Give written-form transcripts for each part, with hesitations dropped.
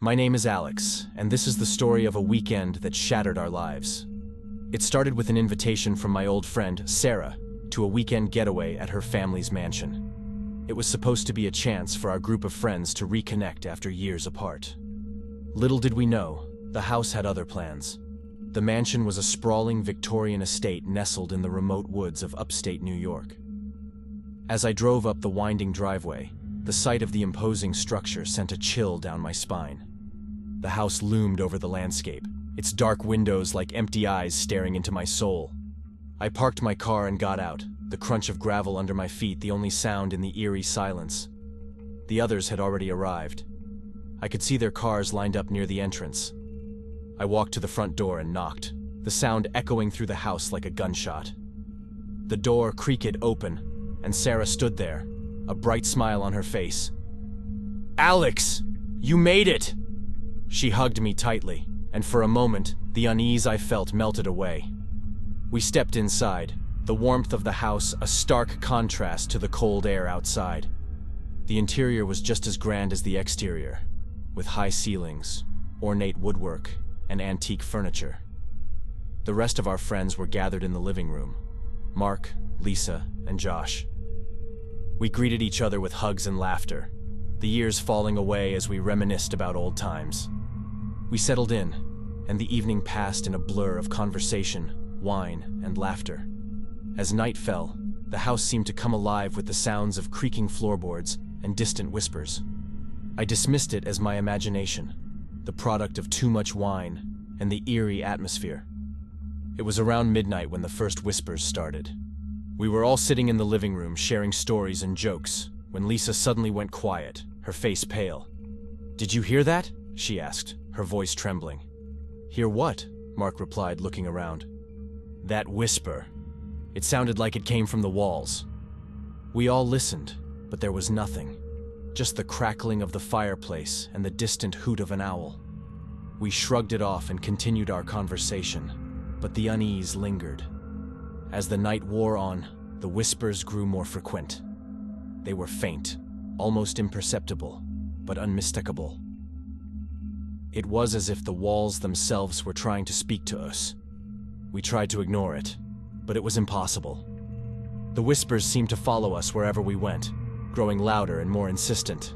My name is Alex, and this is the story of a weekend that shattered our lives. It started with an invitation from my old friend, Sarah, to a weekend getaway at her family's mansion. It was supposed to be a chance for our group of friends to reconnect after years apart. Little did we know, the house had other plans. The mansion was a sprawling Victorian estate nestled in the remote woods of upstate New York. As I drove up the winding driveway, the sight of the imposing structure sent a chill down my spine. The house loomed over the landscape, its dark windows like empty eyes staring into my soul. I parked my car and got out, the crunch of gravel under my feet the only sound in the eerie silence. The others had already arrived. I could see their cars lined up near the entrance. I walked to the front door and knocked, the sound echoing through the house like a gunshot. The door creaked open, and Sarah stood there, a bright smile on her face. "Alex, you made it!" She hugged me tightly, and for a moment, the unease I felt melted away. We stepped inside, the warmth of the house a stark contrast to the cold air outside. The interior was just as grand as the exterior, with high ceilings, ornate woodwork, and antique furniture. The rest of our friends were gathered in the living room: Mark, Lisa, and Josh. We greeted each other with hugs and laughter, the years falling away as we reminisced about old times. We settled in, and the evening passed in a blur of conversation, wine, and laughter. As night fell, the house seemed to come alive with the sounds of creaking floorboards and distant whispers. I dismissed it as my imagination, the product of too much wine and the eerie atmosphere. It was around midnight when the first whispers started. We were all sitting in the living room sharing stories and jokes when Lisa suddenly went quiet, her face pale. "Did you hear that?" she asked, her voice trembling. "Hear what?" Mark replied, looking around. "That whisper. It sounded like it came from the walls." We all listened, but there was nothing. Just the crackling of the fireplace and the distant hoot of an owl. We shrugged it off and continued our conversation, but the unease lingered. As the night wore on, the whispers grew more frequent. They were faint, almost imperceptible, but unmistakable. It was as if the walls themselves were trying to speak to us. We tried to ignore it, but it was impossible. The whispers seemed to follow us wherever we went, growing louder and more insistent.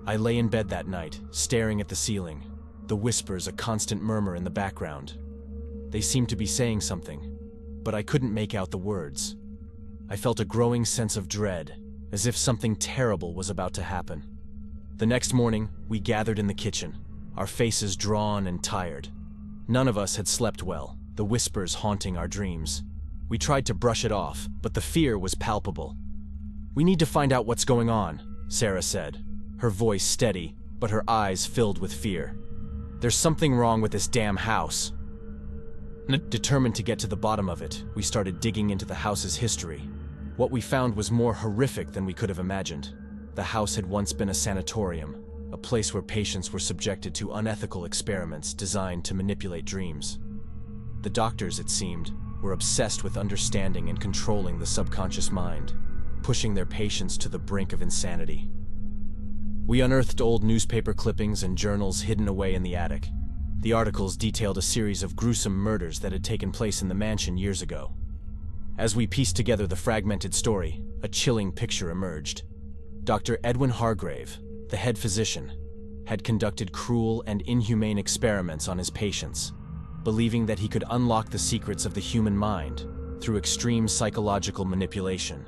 I lay in bed that night, staring at the ceiling, the whispers a constant murmur in the background. They seemed to be saying something, but I couldn't make out the words. I felt a growing sense of dread, as if something terrible was about to happen. The next morning, we gathered in the kitchen, our faces drawn and tired. None of us had slept well, the whispers haunting our dreams. We tried to brush it off, but the fear was palpable. "We need to find out what's going on," Sarah said, her voice steady, but her eyes filled with fear. "There's something wrong with this damn house." Determined to get to the bottom of it, we started digging into the house's history. What we found was more horrific than we could have imagined. The house had once been a sanatorium, a place where patients were subjected to unethical experiments designed to manipulate dreams. The doctors, it seemed, were obsessed with understanding and controlling the subconscious mind, pushing their patients to the brink of insanity. We unearthed old newspaper clippings and journals hidden away in the attic. The articles detailed a series of gruesome murders that had taken place in the mansion years ago. As we pieced together the fragmented story, a chilling picture emerged. Dr. Edwin Hargrave, the head physician, had conducted cruel and inhumane experiments on his patients, believing that he could unlock the secrets of the human mind through extreme psychological manipulation.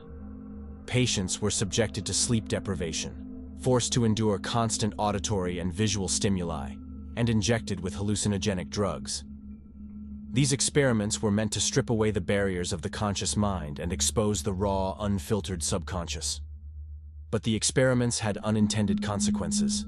Patients were subjected to sleep deprivation, forced to endure constant auditory and visual stimuli, and injected with hallucinogenic drugs. These experiments were meant to strip away the barriers of the conscious mind and expose the raw, unfiltered subconscious. But the experiments had unintended consequences.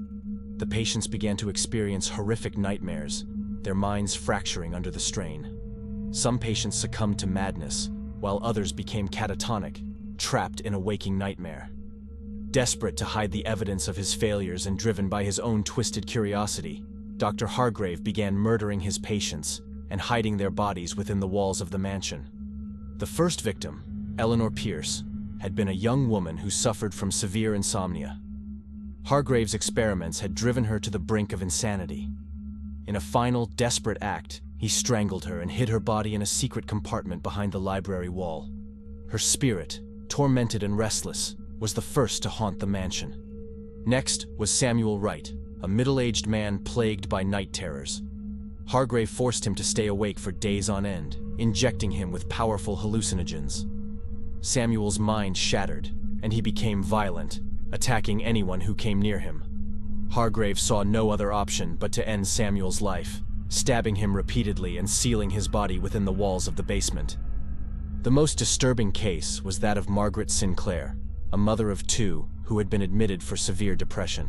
The patients began to experience horrific nightmares, their minds fracturing under the strain. Some patients succumbed to madness, while others became catatonic, trapped in a waking nightmare. Desperate to hide the evidence of his failures and driven by his own twisted curiosity, Dr. Hargrave began murdering his patients and hiding their bodies within the walls of the mansion. The first victim, Eleanor Pierce, had been a young woman who suffered from severe insomnia. Hargrave's experiments had driven her to the brink of insanity. In a final, desperate act, he strangled her and hid her body in a secret compartment behind the library wall. Her spirit, tormented and restless, was the first to haunt the mansion. Next was Samuel Wright, a middle-aged man plagued by night terrors. Hargrave forced him to stay awake for days on end, injecting him with powerful hallucinogens. Samuel's mind shattered, and he became violent, attacking anyone who came near him. Hargrave saw no other option but to end Samuel's life, stabbing him repeatedly and sealing his body within the walls of the basement. The most disturbing case was that of Margaret Sinclair, a mother of two who had been admitted for severe depression.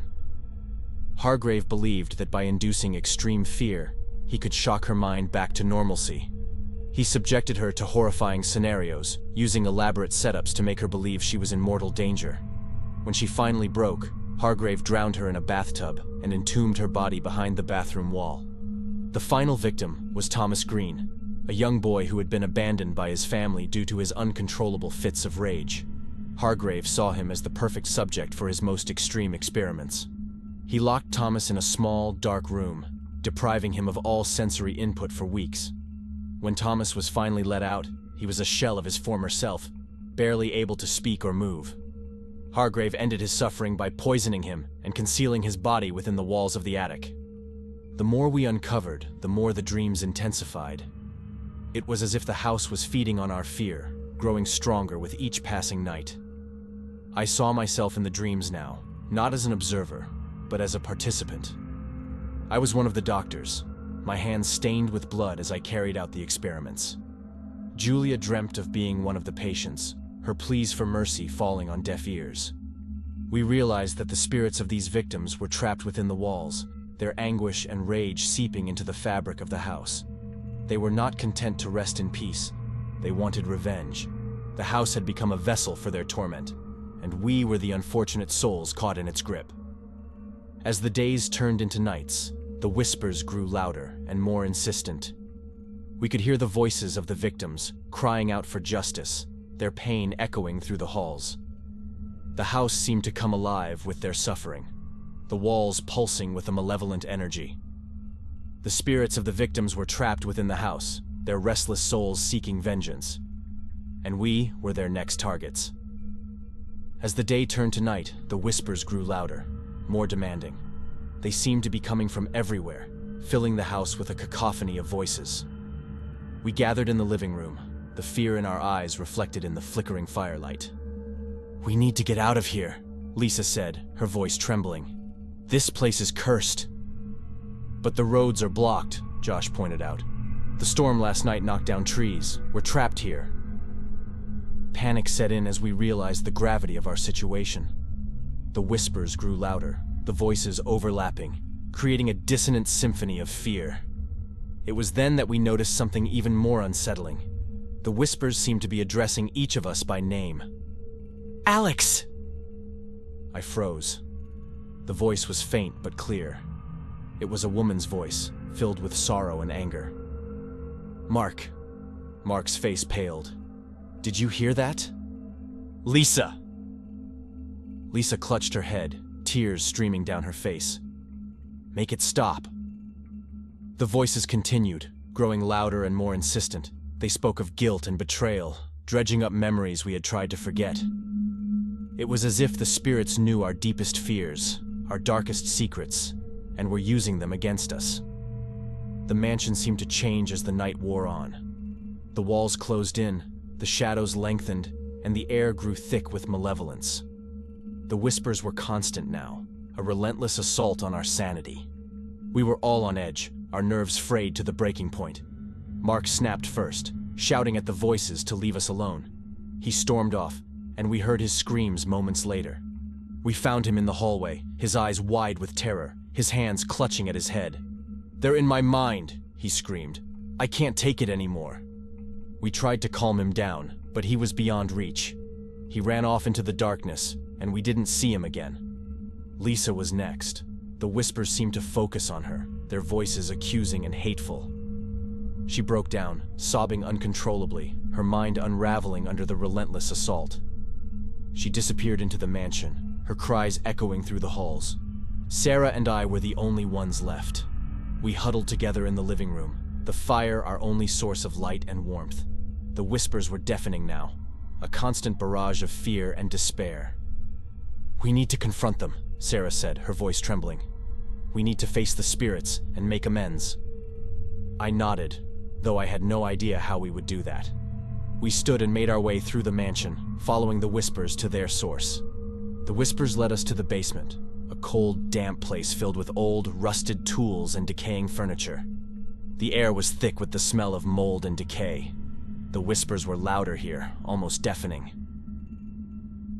Hargrave believed that by inducing extreme fear, he could shock her mind back to normalcy. He subjected her to horrifying scenarios, using elaborate setups to make her believe she was in mortal danger. When she finally broke, Hargrave drowned her in a bathtub and entombed her body behind the bathroom wall. The final victim was Thomas Green, a young boy who had been abandoned by his family due to his uncontrollable fits of rage. Hargrave saw him as the perfect subject for his most extreme experiments. He locked Thomas in a small, dark room, depriving him of all sensory input for weeks. When Thomas was finally let out, he was a shell of his former self, barely able to speak or move. Hargrave ended his suffering by poisoning him and concealing his body within the walls of the attic. The more we uncovered, the more the dreams intensified. It was as if the house was feeding on our fear, growing stronger with each passing night. I saw myself in the dreams now, not as an observer, but as a participant. I was one of the doctors, my hands stained with blood as I carried out the experiments. Julia dreamt of being one of the patients, her pleas for mercy falling on deaf ears. We realized that the spirits of these victims were trapped within the walls, their anguish and rage seeping into the fabric of the house. They were not content to rest in peace. They wanted revenge. The house had become a vessel for their torment, and we were the unfortunate souls caught in its grip. As the days turned into nights, the whispers grew louder and more insistent. We could hear the voices of the victims, crying out for justice, their pain echoing through the halls. The house seemed to come alive with their suffering, the walls pulsing with a malevolent energy. The spirits of the victims were trapped within the house, their restless souls seeking vengeance. And we were their next targets. As the day turned to night, the whispers grew louder, more demanding. They seemed to be coming from everywhere, filling the house with a cacophony of voices. We gathered in the living room, the fear in our eyes reflected in the flickering firelight. "We need to get out of here," Lisa said, her voice trembling. "This place is cursed." "But the roads are blocked," Josh pointed out. "The storm last night knocked down trees. We're trapped here." Panic set in as we realized the gravity of our situation. The whispers grew louder, the voices overlapping, creating a dissonant symphony of fear. It was then that we noticed something even more unsettling. The whispers seemed to be addressing each of us by name. "Alex!" I froze. The voice was faint but clear. It was a woman's voice, filled with sorrow and anger. "Mark." Mark's face paled. "Did you hear that?" "Lisa!" Lisa clutched her head, tears streaming down her face. "Make it stop." The voices continued, growing louder and more insistent. They spoke of guilt and betrayal, dredging up memories we had tried to forget. It was as if the spirits knew our deepest fears, our darkest secrets, and were using them against us. The mansion seemed to change as the night wore on. The walls closed in, the shadows lengthened, and the air grew thick with malevolence. The whispers were constant now, a relentless assault on our sanity. We were all on edge, our nerves frayed to the breaking point. Mark snapped first, shouting at the voices to leave us alone. He stormed off, and we heard his screams moments later. We found him in the hallway, his eyes wide with terror, his hands clutching at his head. "They're in my mind," he screamed. "I can't take it anymore." We tried to calm him down, but he was beyond reach. He ran off into the darkness, and we didn't see him again. Lisa was next. The whispers seemed to focus on her, their voices accusing and hateful. She broke down, sobbing uncontrollably, her mind unraveling under the relentless assault. She disappeared into the mansion, her cries echoing through the halls. Sarah and I were the only ones left. We huddled together in the living room, the fire our only source of light and warmth. The whispers were deafening now, a constant barrage of fear and despair. "We need to confront them," Sarah said, her voice trembling. "We need to face the spirits and make amends." I nodded, though I had no idea how we would do that. We stood and made our way through the mansion, following the whispers to their source. The whispers led us to the basement, a cold, damp place filled with old, rusted tools and decaying furniture. The air was thick with the smell of mold and decay. The whispers were louder here, almost deafening.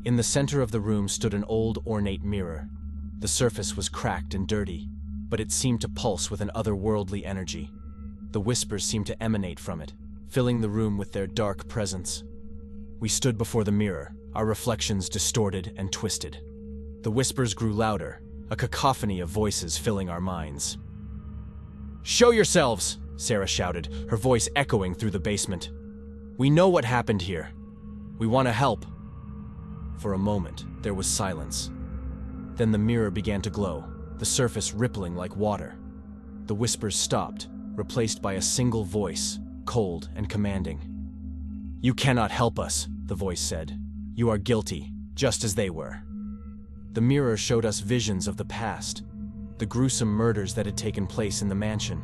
In the center of the room stood an old, ornate mirror. The surface was cracked and dirty, but it seemed to pulse with an otherworldly energy. The whispers seemed to emanate from it, filling the room with their dark presence. We stood before the mirror, our reflections distorted and twisted. The whispers grew louder, a cacophony of voices filling our minds. "Show yourselves!" Sarah shouted, her voice echoing through the basement. "We know what happened here. We want to help." For a moment, there was silence. Then the mirror began to glow, the surface rippling like water. The whispers stopped, replaced by a single voice, cold and commanding. "You cannot help us," the voice said. "You are guilty, just as they were." The mirror showed us visions of the past, the gruesome murders that had taken place in the mansion.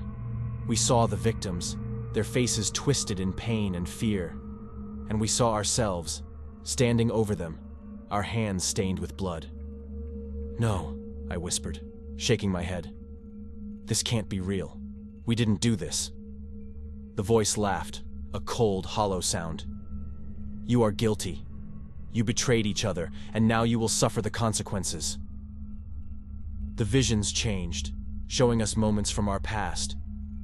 We saw the victims, their faces twisted in pain and fear, and we saw ourselves, standing over them, our hands stained with blood. "No," I whispered, shaking my head. "This can't be real. We didn't do this." The voice laughed, a cold, hollow sound. "You are guilty. You betrayed each other, and now you will suffer the consequences." The visions changed, showing us moments from our past,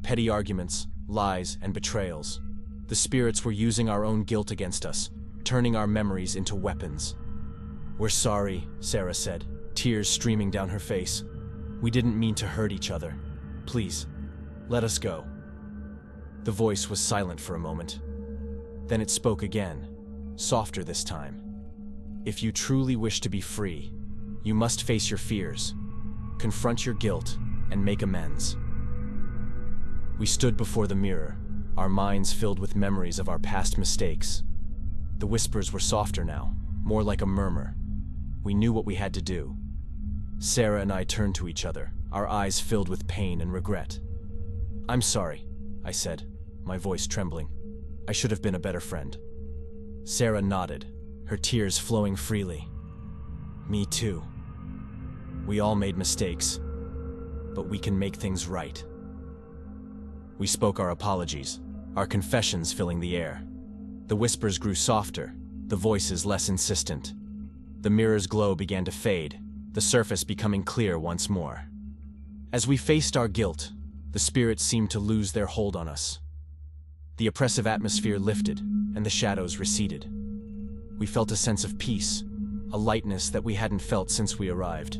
petty arguments, lies, and betrayals. The spirits were using our own guilt against us, turning our memories into weapons. "We're sorry," Sarah said, tears streaming down her face. "We didn't mean to hurt each other. Please, let us go." The voice was silent for a moment. Then it spoke again, softer this time. "If you truly wish to be free, you must face your fears, confront your guilt, and make amends." We stood before the mirror, our minds filled with memories of our past mistakes. The whispers were softer now, more like a murmur. We knew what we had to do. Sarah and I turned to each other, our eyes filled with pain and regret. "I'm sorry," I said, my voice trembling. "I should have been a better friend." Sarah nodded, her tears flowing freely. "Me too. We all made mistakes, but we can make things right." We spoke our apologies, our confessions filling the air. The whispers grew softer, the voices less insistent. The mirror's glow began to fade, the surface becoming clear once more. As we faced our guilt, the spirits seemed to lose their hold on us. The oppressive atmosphere lifted, and the shadows receded. We felt a sense of peace, a lightness that we hadn't felt since we arrived.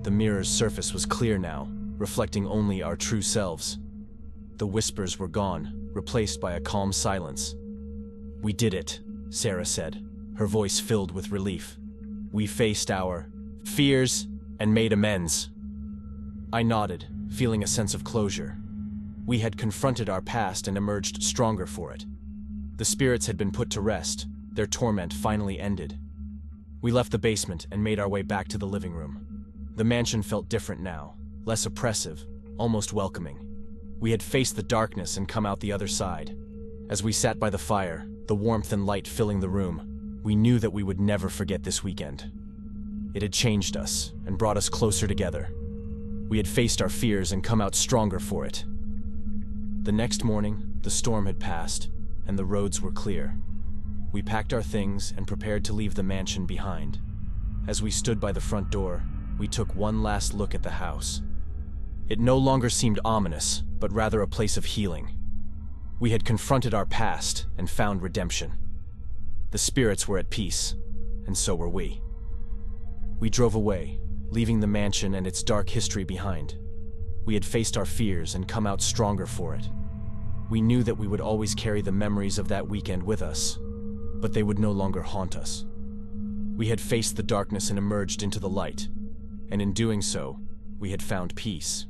The mirror's surface was clear now, reflecting only our true selves. The whispers were gone, replaced by a calm silence. "We did it," Sarah said, her voice filled with relief. "We faced our fears and made amends." I nodded, feeling a sense of closure. We had confronted our past and emerged stronger for it. The spirits had been put to rest, their torment finally ended. We left the basement and made our way back to the living room. The mansion felt different now, less oppressive, almost welcoming. We had faced the darkness and come out the other side. As we sat by the fire, the warmth and light filling the room, we knew that we would never forget this weekend. It had changed us and brought us closer together. We had faced our fears and come out stronger for it. The next morning, the storm had passed, and the roads were clear. We packed our things and prepared to leave the mansion behind. As we stood by the front door, we took one last look at the house. It no longer seemed ominous, but rather a place of healing. We had confronted our past and found redemption. The spirits were at peace, and so were we. We drove away, leaving the mansion and its dark history behind. We had faced our fears and come out stronger for it. We knew that we would always carry the memories of that weekend with us, but they would no longer haunt us. We had faced the darkness and emerged into the light, and in doing so, we had found peace.